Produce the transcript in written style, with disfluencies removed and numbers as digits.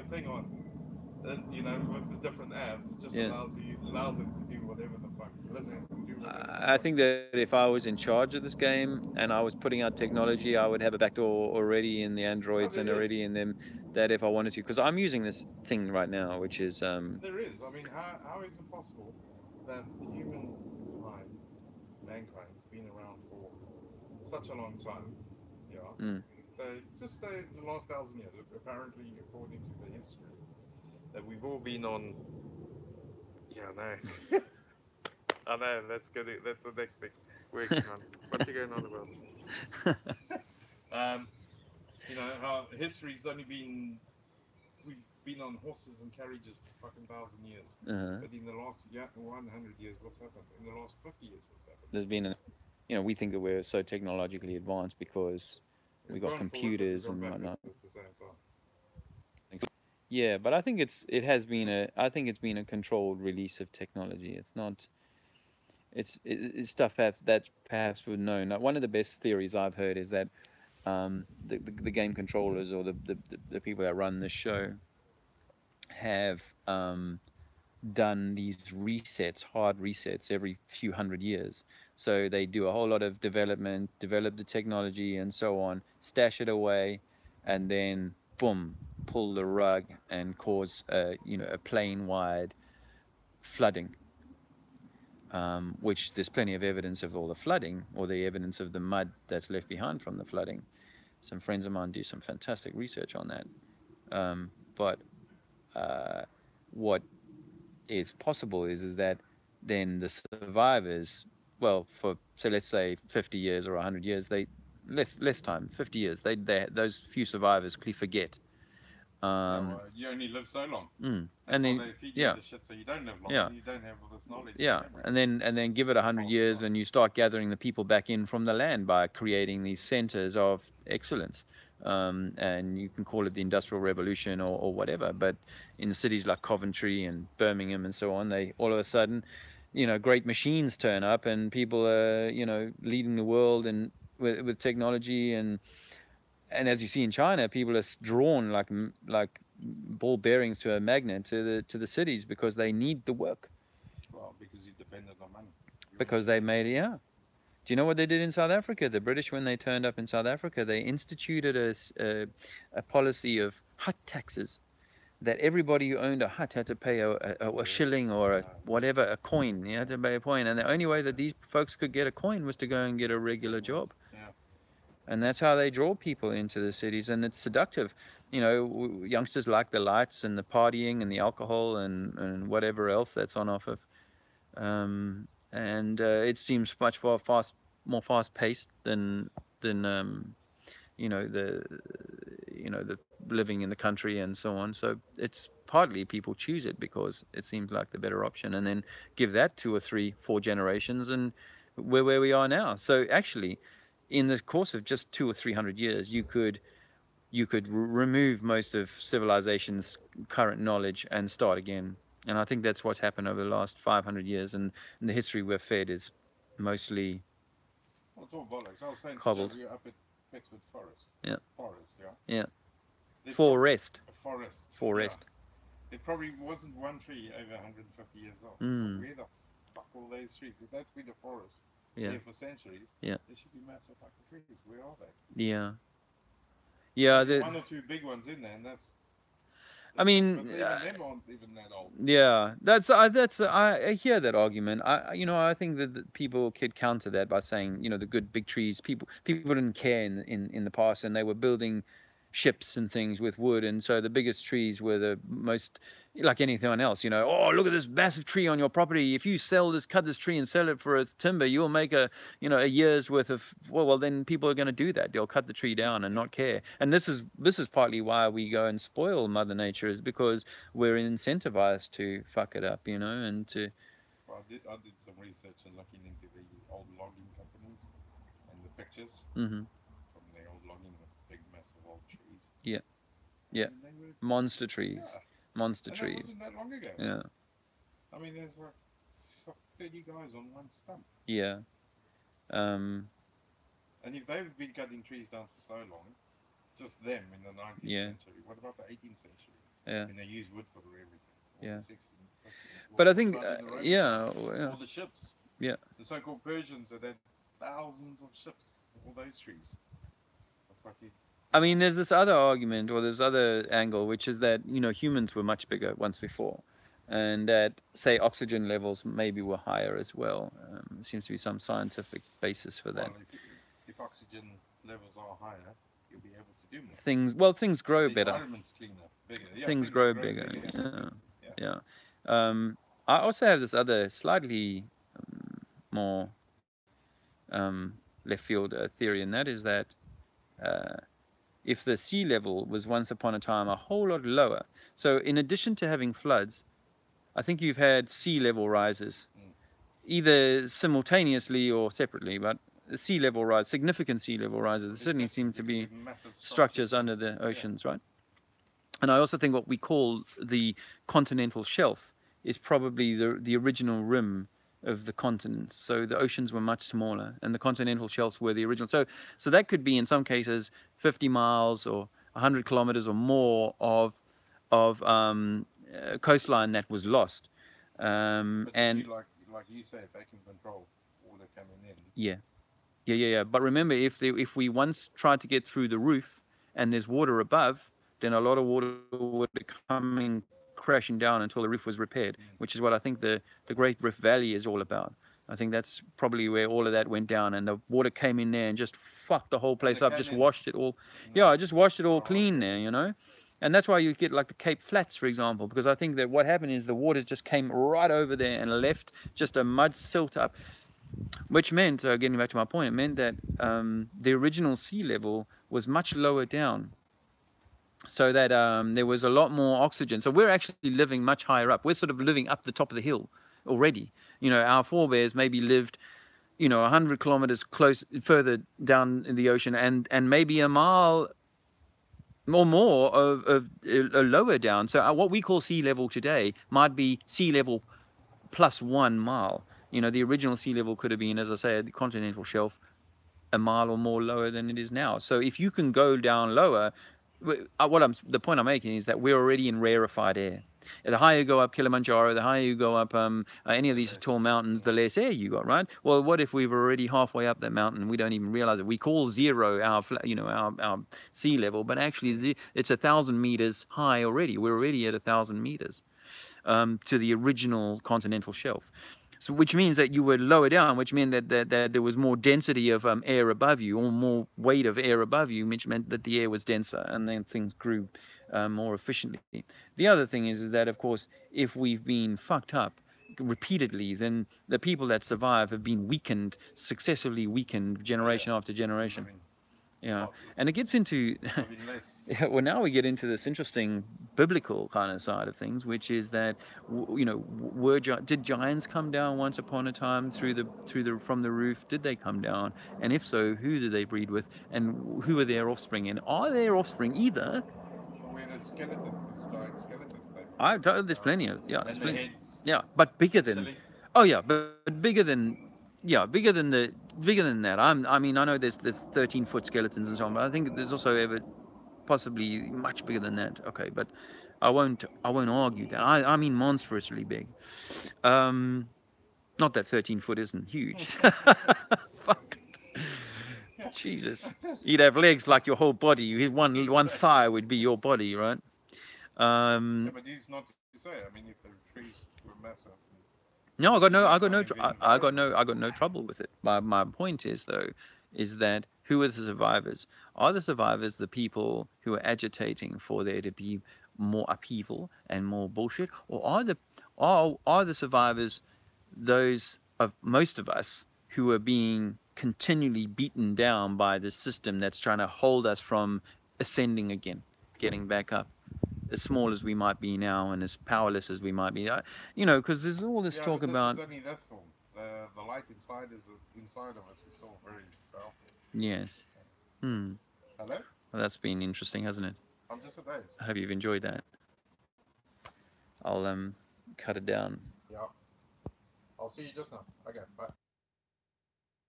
thing on, you know, with the different apps, it just Yeah. allows it to do whatever the fuck. Listen, do whatever the I fuck. think that if I was in charge of this game and I was putting out technology, I would have a backdoor already in the Oh, Androids there and is. already in them, that if I wanted to, because I'm using this thing right now, which is There is. I mean, how is it possible that humankind, mankind, has been around for such a long time? Yeah. mm, So just say the last 1,000 years. Apparently, according to the history, that we've all been on. Yeah, no. I know. Let's go. That's the next thing. Working on. What you going on about? Um, you know how history's only been. We've been on horses and carriages for fucking 1,000 years. uh, But in the last 100 years, what's happened? In the last 50 years, what's happened? there's been a, we think that we're so technologically advanced because we We've got gone forward, but we've computers gone and backwards whatnot. at the same time. Yeah, but I think it has been I think it's been a controlled release of technology. It's not it's stuff perhaps that perhaps would know. Now, one of the best theories I've heard is that the game controllers or the people that run the show have done these resets, hard resets every few hundred years. So they do a whole lot of development, develop the technology and so on, stash it away, and then boom, pull the rug and cause a plane wide flooding. Which there's plenty of evidence of all the flooding or the evidence of the mud that's left behind from the flooding. Some friends of mine do some fantastic research on that. But uh, what is possible is that then the survivors, well, for so let's say 50 years or 100 years, they less time, 50 years, they those few survivors clearly forget. Yeah, Um, well, you only live so long. That's and why then they feed you yeah, the shit so you don't live long yeah, and you don't have all this knowledge and yeah, memory. and then give it 100 Pass it years on. and you start gathering the people back in from the land by creating these centers of excellence. And you can call it the industrial revolution or whatever, but in cities like Coventry and Birmingham and so on, they all of a sudden, great machines turn up and people are leading the world and with technology. And as you see in China, people are drawn like ball bearings to a magnet to the cities because they need the work, Well, because you're dependent on money. You want because to they do made it. anything. Yeah. Do you know what they did in South Africa? The British, when they turned up in South Africa, they instituted a policy of hut taxes, that everybody who owned a hut had to pay a shilling Yes. or a whatever, a coin. You had to pay a coin. And the only way that these folks could get a coin was to go and get a regular job. Yeah. And that's how they draw people into the cities. And it's seductive. Youngsters like the lights and the partying and the alcohol and whatever else that's on offer. And it seems much more fast paced than the living in the country and so on. So it's partly people choose it because it seems like the better option, and then give that 2 or 3, 4 generations, and we're where we are now. So actually, in the course of just 200 or 300 years, you could remove most of civilization's current knowledge and start again. And I think that's what's happened over the last 500 years, and the history we're fed is mostly Well, it's all bollocks. I was saying to Joe, cobbled. we were up at Petswood Forest. Yeah, Forest, yeah. yeah. There probably Forest, a forest, yeah. forest. There probably wasn't one tree over 150 years old. So Mm, where the fuck all those trees? If that's been a forest yeah, there for centuries, yeah, there should be massive fucking trees. Where are they? yeah, There's yeah. maybe one or two big ones in there, and I that's it. But mean, even them aren't even that old. yeah. I hear that argument. I think that people could counter that by saying, the good big trees. People didn't care in the past, and they were building ships and things with wood, and so the biggest trees were the most, like anything else. Oh, look at this massive tree on your property. If you cut this tree and sell it for its timber, you'll make a year's worth of. Well, then people are going to do that. They'll cut the tree down and not care. And this is partly why we go and spoil Mother Nature, is because we're incentivized to fuck it up, and to. Well, I did some research and looking into the old logging companies and the pictures Hmm. from the old logging with big, massive old trees. Yeah, I yeah. mean, they were, Monster trees, yeah, monster and that trees. wasn't that long ago. Yeah, I mean, there's like 30 guys on one stump. yeah, um, And if they've been cutting trees down for so long, just them in the 19th yeah. century, what about the 18th century? Yeah. And they use wood for everything. All Yeah. the 60, 50, But I what think, about in the Roman yeah, times? yeah, All the ships. yeah. The so-called Persians that had thousands of ships. All those trees. It's like I mean, there's this other argument, or there's other angle, which is that humans were much bigger once before, and that say oxygen levels maybe were higher as well. There seems to be some scientific basis for that. well, if oxygen levels are higher, you'll be able to do more. Things grow The better. environment's cleaner, bigger. Yeah, Things things will grow grow bigger. bigger. Yeah, Yeah. yeah. I also have this other slightly more left field theory, and that is that uh, if the sea level was once upon a time a whole lot lower, so in addition to having floods, I think you've had sea level rises, either simultaneously or separately, but sea level rise, significant sea level rises. There certainly seem to be structures under the oceans, right? And I also think what we call the continental shelf is probably the original rim of the continents. So the oceans were much smaller, and the continental shelves were the original. So that could be in some cases 50 miles or 100 kilometers or more of coastline that was lost. And like you say, they can control water coming in. yeah. But remember, if we once tried to get through the roof and there's water above, then a lot of water would be coming crashing down until the roof was repaired, which is what I think the Great Rift Valley is all about. I think that's probably where all of that went down, and the water came in there and just fucked the whole place up, just washed it all. Yeah, just washed it all clean there. And that's why you get like the Cape Flats, for example, because I think that what happened is the water just came right over there and left just a mud silt up, which meant, getting back to my point, it meant that the original sea level was much lower down, so that there was a lot more oxygen. So we're actually living much higher up. We're sort of living up the top of the hill already. Our forebears maybe lived 100 kilometers further down in the ocean, and maybe a mile or more of lower down. So what we call sea level today might be sea level plus 1 mile. The original sea level could have been, as I say, the continental shelf, a mile or more lower than it is now. So if you can go down lower, the point I'm making is that we're already in rarefied air. The higher you go up Kilimanjaro, the higher you go up any of these tall mountains, the less air you got, right? Well, what if we were already halfway up that mountain and we don't even realize it? We call zero our sea level, but actually it's 1,000 meters high already. We're already at 1,000 meters to the original continental shelf. So, which means that you were lower down, which meant that there was more density of air above you, or more weight of air above you, which meant that the air was denser, and then things grew more efficiently. The other thing is that, of course, if we've been fucked up repeatedly, then the people that survive have been weakened, successively weakened, generation after generation. Yeah, and it gets into well, now we get into this interesting biblical kind of side of things, which is that did giants come down once upon a time from the roof? Did they come down? And if so, who did they breed with, and who are their offspring? And are their offspring either? Where the skeletons, it's giant skeletons. There's plenty of there's plenty. Heads, But bigger than. Oh yeah, but bigger than. Yeah, bigger than that. I mean, I know there's 13-foot skeletons and so on, but I think there's also possibly much bigger than that. Okay, but I won't argue that. I mean monstrously big. Not that 13-foot isn't huge. Fuck. Jesus. You'd have legs like your whole body. One thigh would be your body, right? Yeah, but it's not to say. I mean, if the trees were massive. No, I got no trouble with it. My point is though, is that who are the survivors? Are the survivors the people who are agitating for there to be more upheaval and more bullshit, or are the survivors those of most of us who are being continually beaten down by the system that's trying to hold us from ascending again, getting back up? As small as we might be now and as powerless as we might be, because there's all this talk about. This is only that form. The light inside of us is still very powerful. Yes. Hello. Well, that's been interesting, hasn't it? I'm just a days. I hope you've enjoyed that. I'll cut it down. Yeah. I'll see you just now. Okay. Bye.